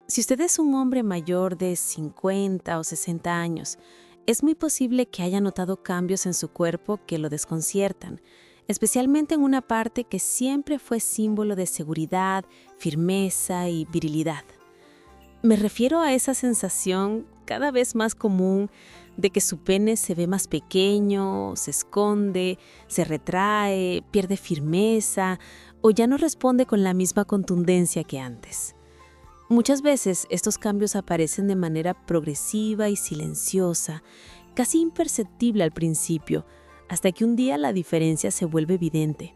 Si usted es un hombre mayor de 50 o 60 años, es muy posible que haya notado cambios en su cuerpo que lo desconciertan, especialmente en una parte que siempre fue símbolo de seguridad, firmeza y virilidad. Me refiero a esa sensación cada vez más común de que su pene se ve más pequeño, se esconde, se retrae, pierde firmeza o ya no responde con la misma contundencia que antes. Muchas veces estos cambios aparecen de manera progresiva y silenciosa, casi imperceptible al principio, hasta que un día la diferencia se vuelve evidente.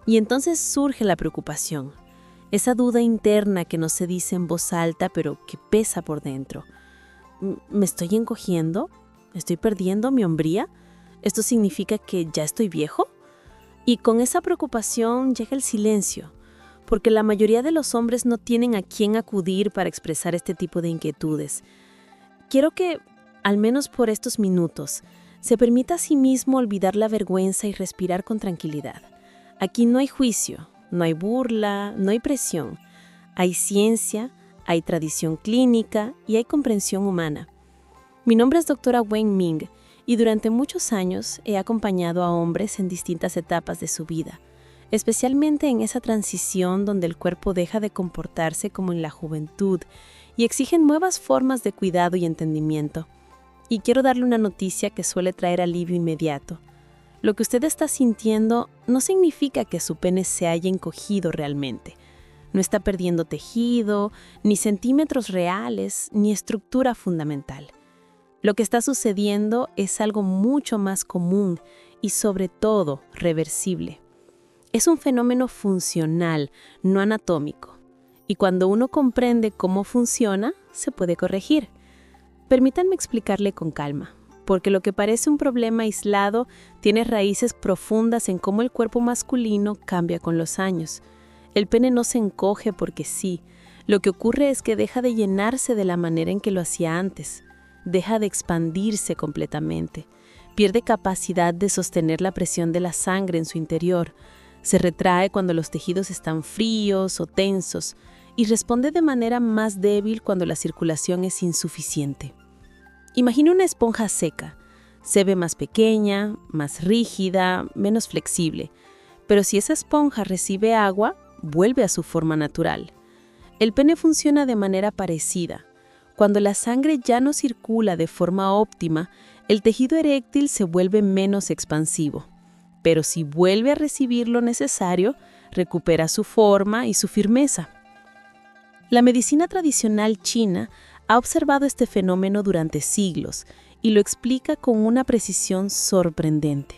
Y entonces surge la preocupación, esa duda interna que no se dice en voz alta pero que pesa por dentro. ¿Me estoy encogiendo? ¿Estoy perdiendo mi hombría? ¿Esto significa que ya estoy viejo? Y con esa preocupación llega el silencio, porque la mayoría de los hombres no tienen a quién acudir para expresar este tipo de inquietudes. Quiero que, al menos por estos minutos, se permita a sí mismo olvidar la vergüenza y respirar con tranquilidad. Aquí no hay juicio, no hay burla, no hay presión. Hay ciencia, hay tradición clínica y hay comprensión humana. Mi nombre es doctora Wen Ming y durante muchos años he acompañado a hombres en distintas etapas de su vida, especialmente en esa transición donde el cuerpo deja de comportarse como en la juventud y exigen nuevas formas de cuidado y entendimiento. Y quiero darle una noticia que suele traer alivio inmediato. Lo que usted está sintiendo no significa que su pene se haya encogido realmente. No está perdiendo tejido, ni centímetros reales, ni estructura fundamental. Lo que está sucediendo es algo mucho más común y sobre todo reversible. Es un fenómeno funcional, no anatómico. Y cuando uno comprende cómo funciona, se puede corregir. Permítanme explicarle con calma, porque lo que parece un problema aislado tiene raíces profundas en cómo el cuerpo masculino cambia con los años. El pene no se encoge porque sí. Lo que ocurre es que deja de llenarse de la manera en que lo hacía antes. Deja de expandirse completamente. Pierde capacidad de sostener la presión de la sangre en su interior. Se retrae cuando los tejidos están fríos o tensos y responde de manera más débil cuando la circulación es insuficiente. Imagine una esponja seca. Se ve más pequeña, más rígida, menos flexible. Pero si esa esponja recibe agua, vuelve a su forma natural. El pene funciona de manera parecida. Cuando la sangre ya no circula de forma óptima, el tejido eréctil se vuelve menos expansivo. Pero si vuelve a recibir lo necesario, recupera su forma y su firmeza. La medicina tradicional china ha observado este fenómeno durante siglos y lo explica con una precisión sorprendente.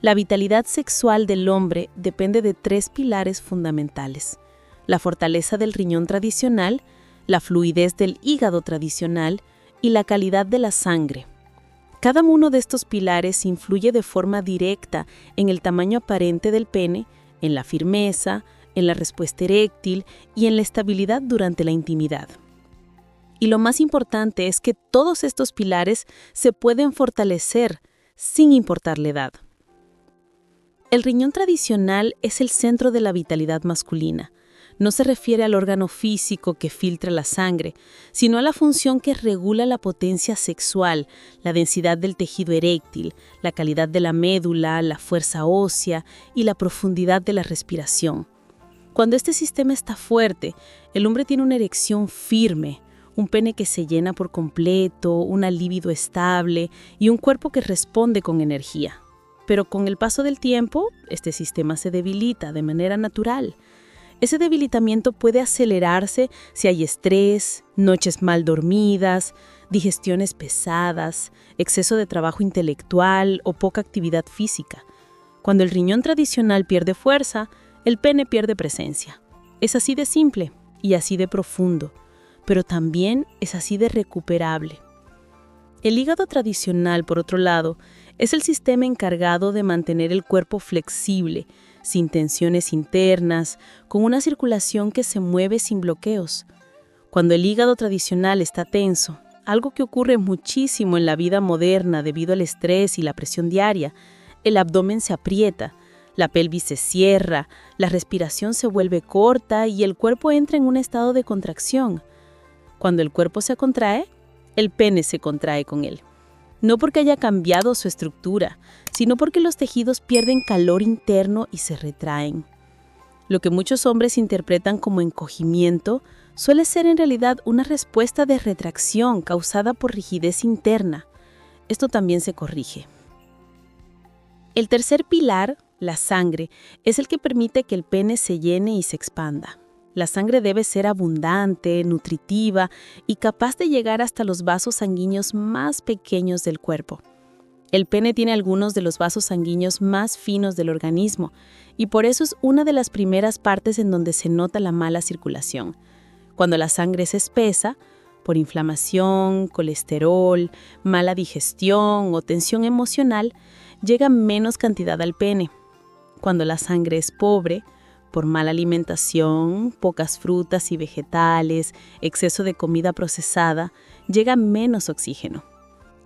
La vitalidad sexual del hombre depende de 3 pilares fundamentales: la fortaleza del riñón tradicional, la fluidez del hígado tradicional y la calidad de la sangre. Cada uno de estos pilares influye de forma directa en el tamaño aparente del pene, en la firmeza, en la respuesta eréctil y en la estabilidad durante la intimidad. Y lo más importante es que todos estos pilares se pueden fortalecer sin importar la edad. El riñón tradicional es el centro de la vitalidad masculina. No se refiere al órgano físico que filtra la sangre, sino a la función que regula la potencia sexual, la densidad del tejido eréctil, la calidad de la médula, la fuerza ósea y la profundidad de la respiración. Cuando este sistema está fuerte, el hombre tiene una erección firme, un pene que se llena por completo, una libido estable y un cuerpo que responde con energía. Pero con el paso del tiempo, este sistema se debilita de manera natural. Ese debilitamiento puede acelerarse si hay estrés, noches mal dormidas, digestiones pesadas, exceso de trabajo intelectual o poca actividad física. Cuando el riñón tradicional pierde fuerza, el pene pierde presencia. Es así de simple y así de profundo, pero también es así de recuperable. El hígado tradicional, por otro lado, es el sistema encargado de mantener el cuerpo flexible, sin tensiones internas, con una circulación que se mueve sin bloqueos. Cuando el hígado tradicional está tenso, algo que ocurre muchísimo en la vida moderna debido al estrés y la presión diaria, el abdomen se aprieta, la pelvis se cierra, la respiración se vuelve corta y el cuerpo entra en un estado de contracción. Cuando el cuerpo se contrae, el pene se contrae con él. No porque haya cambiado su estructura, sino porque los tejidos pierden calor interno y se retraen. Lo que muchos hombres interpretan como encogimiento suele ser en realidad una respuesta de retracción causada por rigidez interna. Esto también se corrige. El tercer pilar, la sangre, es el que permite que el pene se llene y se expanda. La sangre debe ser abundante, nutritiva y capaz de llegar hasta los vasos sanguíneos más pequeños del cuerpo. El pene tiene algunos de los vasos sanguíneos más finos del organismo y por eso es una de las primeras partes en donde se nota la mala circulación. Cuando la sangre es espesa, por inflamación, colesterol, mala digestión o tensión emocional, llega menos cantidad al pene. Cuando la sangre es pobre, por mala alimentación, pocas frutas y vegetales, exceso de comida procesada, llega menos oxígeno.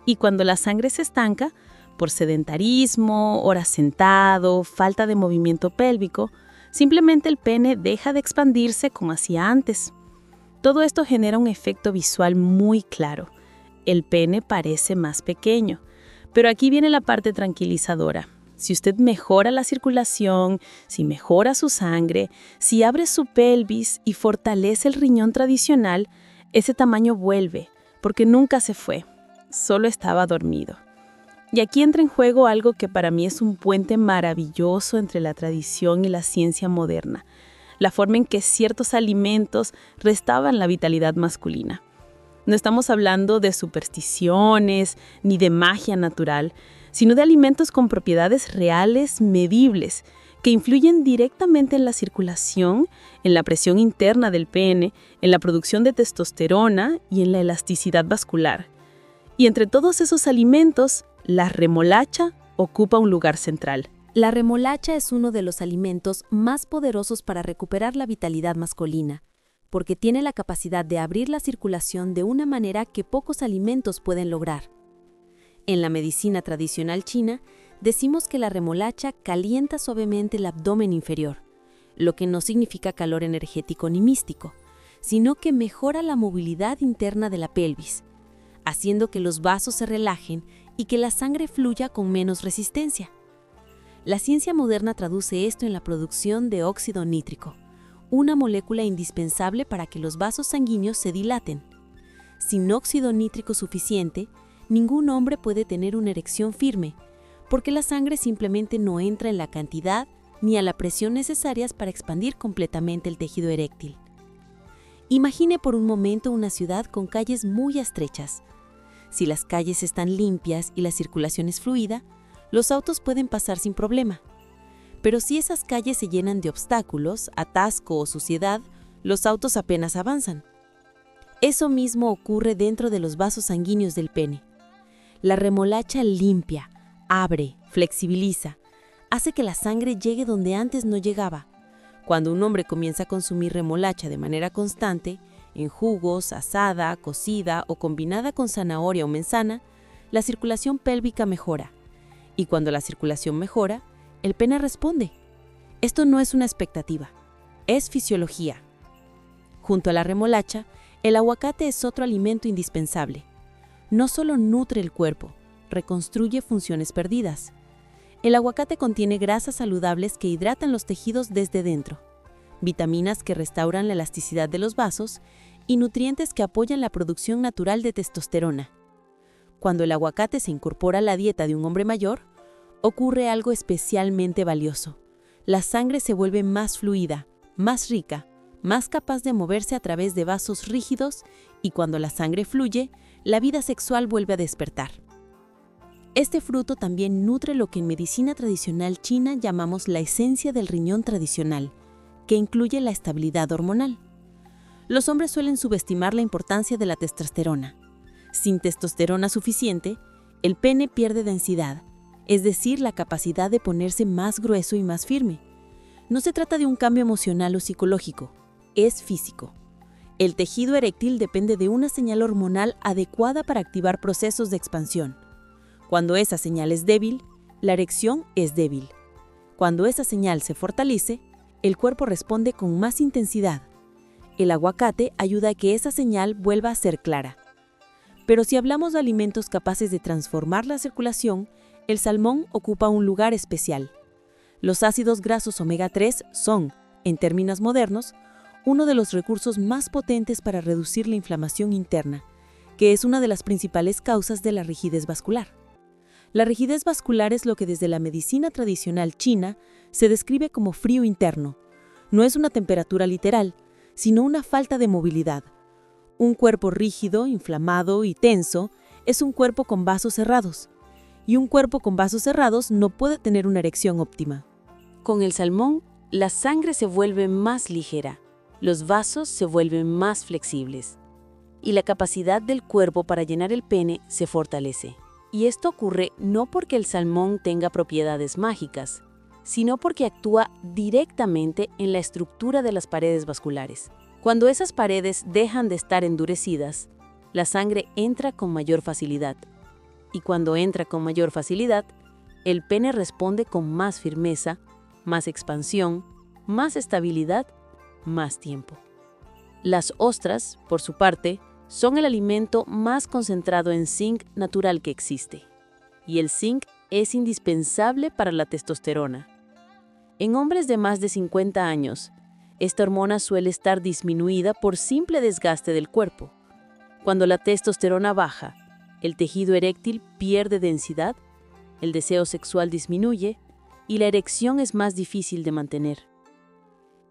Y cuando la sangre se estanca, por sedentarismo, horas sentado, falta de movimiento pélvico, simplemente el pene deja de expandirse como hacía antes. Todo esto genera un efecto visual muy claro. El pene parece más pequeño. Pero aquí viene la parte tranquilizadora. Si usted mejora la circulación, si mejora su sangre, si abre su pelvis y fortalece el riñón tradicional, ese tamaño vuelve, porque nunca se fue, solo estaba dormido. Y aquí entra en juego algo que para mí es un puente maravilloso entre la tradición y la ciencia moderna, la forma en que ciertos alimentos restaban la vitalidad masculina. No estamos hablando de supersticiones ni de magia natural, sino de alimentos con propiedades reales, medibles, que influyen directamente en la circulación, en la presión interna del pene, en la producción de testosterona y en la elasticidad vascular. Y entre todos esos alimentos, la remolacha ocupa un lugar central. La remolacha es uno de los alimentos más poderosos para recuperar la vitalidad masculina, porque tiene la capacidad de abrir la circulación de una manera que pocos alimentos pueden lograr. En la medicina tradicional china, decimos que la remolacha calienta suavemente el abdomen inferior, lo que no significa calor energético ni místico, sino que mejora la movilidad interna de la pelvis, haciendo que los vasos se relajen y que la sangre fluya con menos resistencia. La ciencia moderna traduce esto en la producción de óxido nítrico, una molécula indispensable para que los vasos sanguíneos se dilaten. Sin óxido nítrico suficiente, ningún hombre puede tener una erección firme, porque la sangre simplemente no entra en la cantidad ni a la presión necesarias para expandir completamente el tejido eréctil. Imagine por un momento una ciudad con calles muy estrechas. Si las calles están limpias y la circulación es fluida, los autos pueden pasar sin problema. Pero si esas calles se llenan de obstáculos, atasco o suciedad, los autos apenas avanzan. Eso mismo ocurre dentro de los vasos sanguíneos del pene. La remolacha limpia, abre, flexibiliza, hace que la sangre llegue donde antes no llegaba. Cuando un hombre comienza a consumir remolacha de manera constante, en jugos, asada, cocida o combinada con zanahoria o manzana, la circulación pélvica mejora. Y cuando la circulación mejora, el pene responde. Esto no es una expectativa, es fisiología. Junto a la remolacha, el aguacate es otro alimento indispensable. No solo nutre el cuerpo, reconstruye funciones perdidas. El aguacate contiene grasas saludables que hidratan los tejidos desde dentro, vitaminas que restauran la elasticidad de los vasos y nutrientes que apoyan la producción natural de testosterona. Cuando el aguacate se incorpora a la dieta de un hombre mayor, ocurre algo especialmente valioso. La sangre se vuelve más fluida, más rica, más capaz de moverse a través de vasos rígidos y cuando la sangre fluye, la vida sexual vuelve a despertar. Este fruto también nutre lo que en medicina tradicional china llamamos la esencia del riñón tradicional, que incluye la estabilidad hormonal. Los hombres suelen subestimar la importancia de la testosterona. Sin testosterona suficiente, el pene pierde densidad, es decir, la capacidad de ponerse más grueso y más firme. No se trata de un cambio emocional o psicológico, es físico. El tejido eréctil depende de una señal hormonal adecuada para activar procesos de expansión. Cuando esa señal es débil, la erección es débil. Cuando esa señal se fortalece, el cuerpo responde con más intensidad. El aguacate ayuda a que esa señal vuelva a ser clara. Pero si hablamos de alimentos capaces de transformar la circulación, el salmón ocupa un lugar especial. Los ácidos grasos omega 3 son, en términos modernos, uno de los recursos más potentes para reducir la inflamación interna, que es una de las principales causas de la rigidez vascular. La rigidez vascular es lo que desde la medicina tradicional china se describe como frío interno. No es una temperatura literal, sino una falta de movilidad. Un cuerpo rígido, inflamado y tenso es un cuerpo con vasos cerrados, y un cuerpo con vasos cerrados no puede tener una erección óptima. Con el salmón, la sangre se vuelve más ligera, los vasos se vuelven más flexibles, y la capacidad del cuerpo para llenar el pene se fortalece. Y esto ocurre no porque el salmón tenga propiedades mágicas, sino porque actúa directamente en la estructura de las paredes vasculares. Cuando esas paredes dejan de estar endurecidas, la sangre entra con mayor facilidad. Y cuando entra con mayor facilidad, el pene responde con más firmeza, más expansión, más estabilidad, más tiempo. Las ostras, por su parte, son el alimento más concentrado en zinc natural que existe. Y el zinc es indispensable para la testosterona. En hombres de más de 50 años, esta hormona suele estar disminuida por simple desgaste del cuerpo. Cuando la testosterona baja, el tejido eréctil pierde densidad, el deseo sexual disminuye y la erección es más difícil de mantener.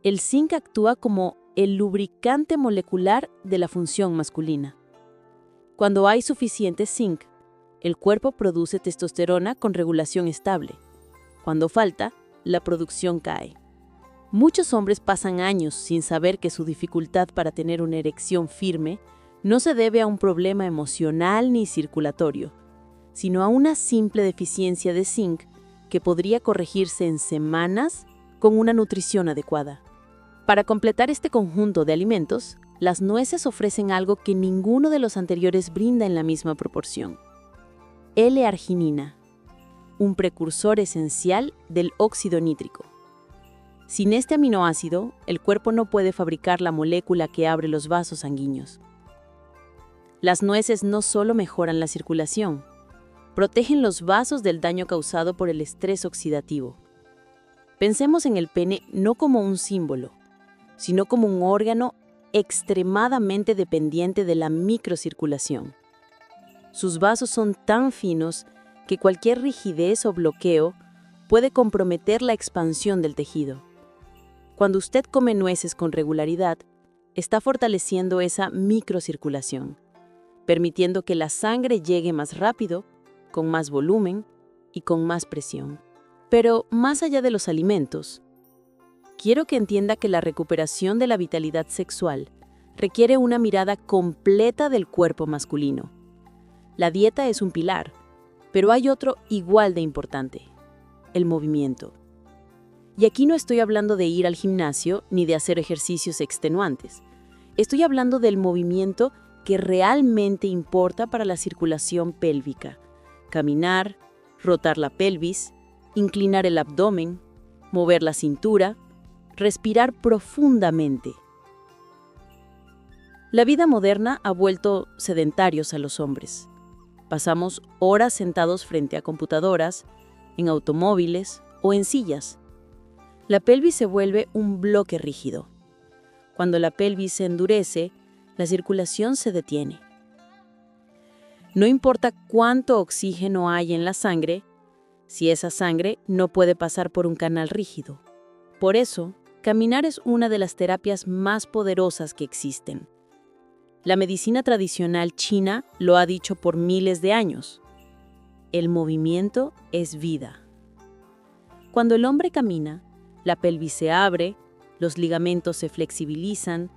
El zinc actúa como el lubricante molecular de la función masculina. Cuando hay suficiente zinc, el cuerpo produce testosterona con regulación estable. Cuando falta, la producción cae. Muchos hombres pasan años sin saber que su dificultad para tener una erección firme no se debe a un problema emocional ni circulatorio, sino a una simple deficiencia de zinc que podría corregirse en semanas con una nutrición adecuada. Para completar este conjunto de alimentos, las nueces ofrecen algo que ninguno de los anteriores brinda en la misma proporción: L-arginina, un precursor esencial del óxido nítrico. Sin este aminoácido, el cuerpo no puede fabricar la molécula que abre los vasos sanguíneos. Las nueces no solo mejoran la circulación, protegen los vasos del daño causado por el estrés oxidativo. Pensemos en el pene no como un símbolo, sino como un órgano extremadamente dependiente de la microcirculación. Sus vasos son tan finos que cualquier rigidez o bloqueo puede comprometer la expansión del tejido. Cuando usted come nueces con regularidad, está fortaleciendo esa microcirculación, permitiendo que la sangre llegue más rápido, con más volumen y con más presión. Pero más allá de los alimentos, quiero que entienda que la recuperación de la vitalidad sexual requiere una mirada completa del cuerpo masculino. La dieta es un pilar, pero hay otro igual de importante: el movimiento. Y aquí no estoy hablando de ir al gimnasio ni de hacer ejercicios extenuantes. Estoy hablando del movimiento que realmente importa para la circulación pélvica: caminar, rotar la pelvis, inclinar el abdomen, mover la cintura, respirar profundamente. La vida moderna ha vuelto sedentarios a los hombres. Pasamos horas sentados frente a computadoras, en automóviles o en sillas. La pelvis se vuelve un bloque rígido. Cuando la pelvis se endurece, la circulación se detiene. No importa cuánto oxígeno hay en la sangre, si esa sangre no puede pasar por un canal rígido. Por eso, caminar es una de las terapias más poderosas que existen. La medicina tradicional china lo ha dicho por miles de años: el movimiento es vida. Cuando el hombre camina, la pelvis se abre, los ligamentos se flexibilizan,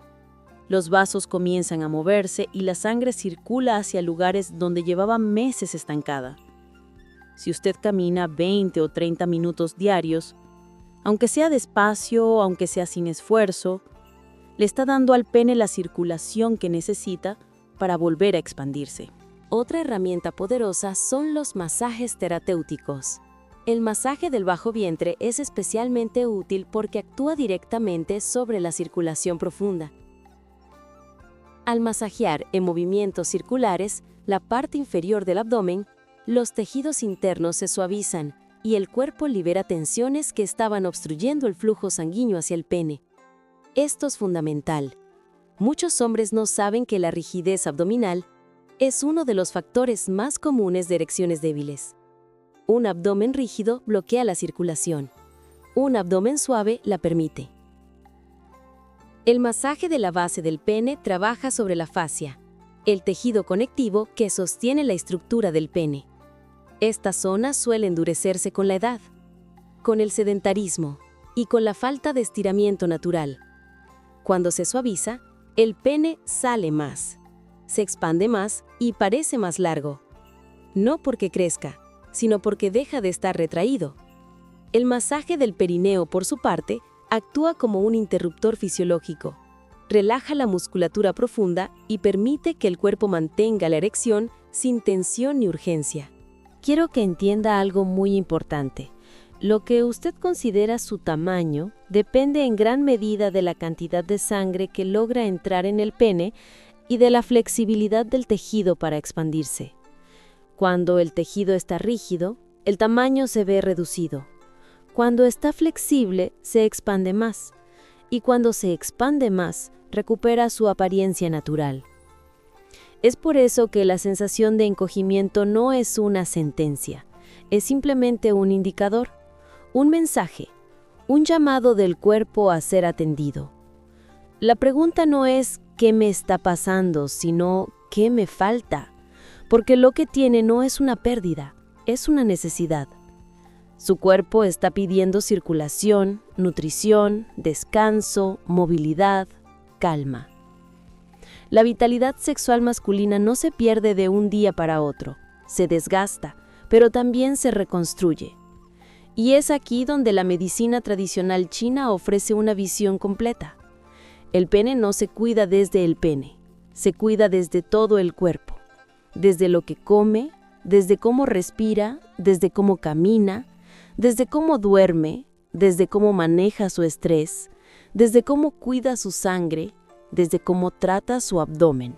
los vasos comienzan a moverse y la sangre circula hacia lugares donde llevaba meses estancada. Si usted camina 20 o 30 minutos diarios, aunque sea despacio, aunque sea sin esfuerzo, le está dando al pene la circulación que necesita para volver a expandirse. Otra herramienta poderosa son los masajes terapéuticos. El masaje del bajo vientre es especialmente útil porque actúa directamente sobre la circulación profunda. Al masajear en movimientos circulares la parte inferior del abdomen, los tejidos internos se suavizan y el cuerpo libera tensiones que estaban obstruyendo el flujo sanguíneo hacia el pene. Esto es fundamental. Muchos hombres no saben que la rigidez abdominal es uno de los factores más comunes de erecciones débiles. Un abdomen rígido bloquea la circulación. Un abdomen suave la permite. El masaje de la base del pene trabaja sobre la fascia, el tejido conectivo que sostiene la estructura del pene. Esta zona suele endurecerse con la edad, con el sedentarismo y con la falta de estiramiento natural. Cuando se suaviza, el pene sale más, se expande más y parece más largo. No porque crezca, sino porque deja de estar retraído. El masaje del perineo, por su parte, actúa como un interruptor fisiológico. Relaja la musculatura profunda y permite que el cuerpo mantenga la erección sin tensión ni urgencia. Quiero que entienda algo muy importante. Lo que usted considera su tamaño depende en gran medida de la cantidad de sangre que logra entrar en el pene y de la flexibilidad del tejido para expandirse. Cuando el tejido está rígido, el tamaño se ve reducido. Cuando está flexible, se expande más. Y cuando se expande más, recupera su apariencia natural. Es por eso que la sensación de encogimiento no es una sentencia, es simplemente un indicador, un mensaje, un llamado del cuerpo a ser atendido. La pregunta no es ¿qué me está pasando?, sino ¿qué me falta? Porque lo que tiene no es una pérdida, es una necesidad. Su cuerpo está pidiendo circulación, nutrición, descanso, movilidad, calma. La vitalidad sexual masculina no se pierde de un día para otro, se desgasta, pero también se reconstruye. Y es aquí donde la medicina tradicional china ofrece una visión completa. El pene no se cuida desde el pene, se cuida desde todo el cuerpo, desde lo que come, desde cómo respira, desde cómo camina, desde cómo duerme, desde cómo maneja su estrés, desde cómo cuida su sangre, desde cómo trata su abdomen.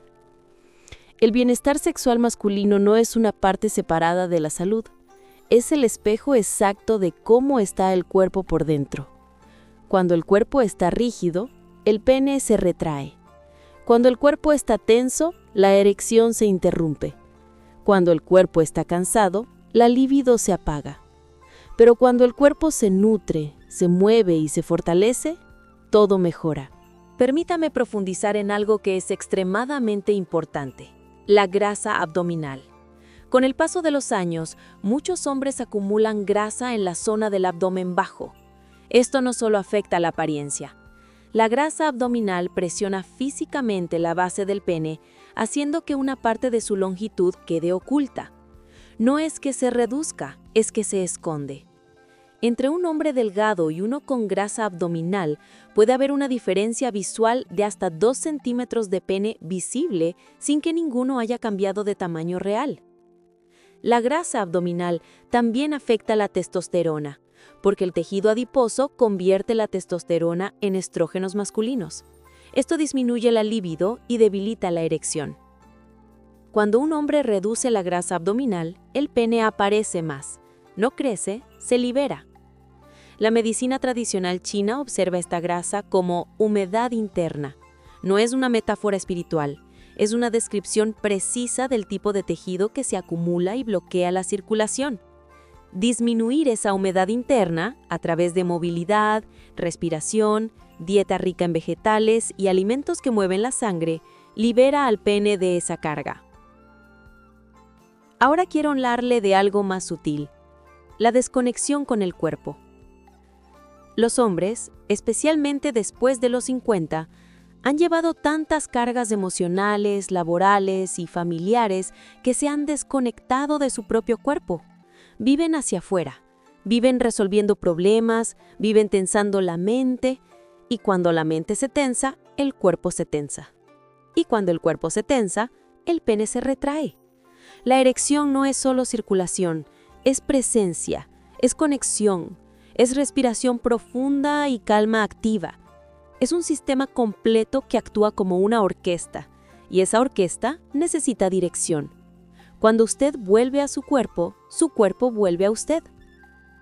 El bienestar sexual masculino no es una parte separada de la salud, es el espejo exacto de cómo está el cuerpo por dentro. Cuando el cuerpo está rígido, el pene se retrae. Cuando el cuerpo está tenso, la erección se interrumpe. Cuando el cuerpo está cansado, la libido se apaga. Pero cuando el cuerpo se nutre, se mueve y se fortalece, todo mejora. Permítame profundizar en algo que es extremadamente importante: la grasa abdominal. Con el paso de los años, muchos hombres acumulan grasa en la zona del abdomen bajo. Esto no solo afecta la apariencia. La grasa abdominal presiona físicamente la base del pene, haciendo que una parte de su longitud quede oculta. No es que se reduzca, es que se esconde. Entre un hombre delgado y uno con grasa abdominal puede haber una diferencia visual de hasta 2 centímetros de pene visible sin que ninguno haya cambiado de tamaño real. La grasa abdominal también afecta la testosterona, porque el tejido adiposo convierte la testosterona en estrógenos masculinos. Esto disminuye la libido y debilita la erección. Cuando un hombre reduce la grasa abdominal, el pene aparece más. No crece, se libera. La medicina tradicional china observa esta grasa como humedad interna. No es una metáfora espiritual, es una descripción precisa del tipo de tejido que se acumula y bloquea la circulación. Disminuir esa humedad interna a través de movilidad, respiración, dieta rica en vegetales y alimentos que mueven la sangre, libera al pene de esa carga. Ahora quiero hablarle de algo más sutil: la desconexión con el cuerpo. Los hombres, especialmente después de los 50, han llevado tantas cargas emocionales, laborales y familiares que se han desconectado de su propio cuerpo. Viven hacia afuera, viven resolviendo problemas, viven tensando la mente, y cuando la mente se tensa, el cuerpo se tensa. Y cuando el cuerpo se tensa, el pene se retrae. La erección no es solo circulación, es presencia, es conexión, es respiración profunda y calma activa. Es un sistema completo que actúa como una orquesta, y esa orquesta necesita dirección. Cuando usted vuelve a su cuerpo vuelve a usted.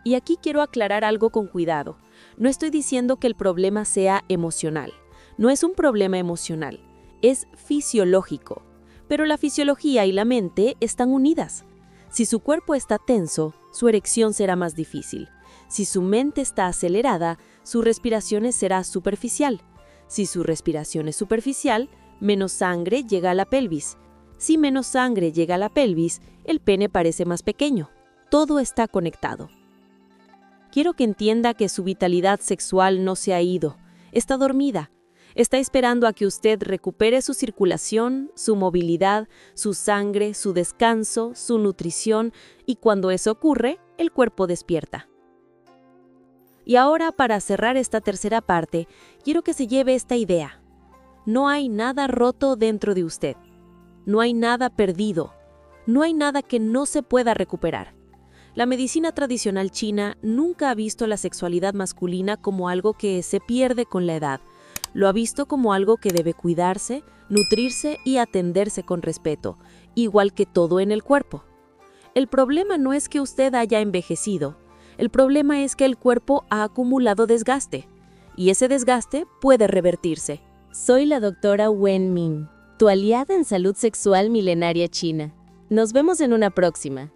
Y aquí quiero aclarar algo con cuidado. No estoy diciendo que el problema sea emocional. No es un problema emocional, es fisiológico. Pero la fisiología y la mente están unidas. Si su cuerpo está tenso, su erección será más difícil. Si su mente está acelerada, su respiración será superficial. Si su respiración es superficial, menos sangre llega a la pelvis. Si menos sangre llega a la pelvis, el pene parece más pequeño. Todo está conectado. Quiero que entienda que su vitalidad sexual no se ha ido. Está dormida. Está esperando a que usted recupere su circulación, su movilidad, su sangre, su descanso, su nutrición, y cuando eso ocurre, el cuerpo despierta. Y ahora, para cerrar esta tercera parte, quiero que se lleve esta idea. No hay nada roto dentro de usted. No hay nada perdido. No hay nada que no se pueda recuperar. La medicina tradicional china nunca ha visto la sexualidad masculina como algo que se pierde con la edad. Lo ha visto como algo que debe cuidarse, nutrirse y atenderse con respeto, igual que todo en el cuerpo. El problema no es que usted haya envejecido. El problema es que el cuerpo ha acumulado desgaste, y ese desgaste puede revertirse. Soy la doctora Wen Min, tu aliada en salud sexual milenaria china. Nos vemos en una próxima.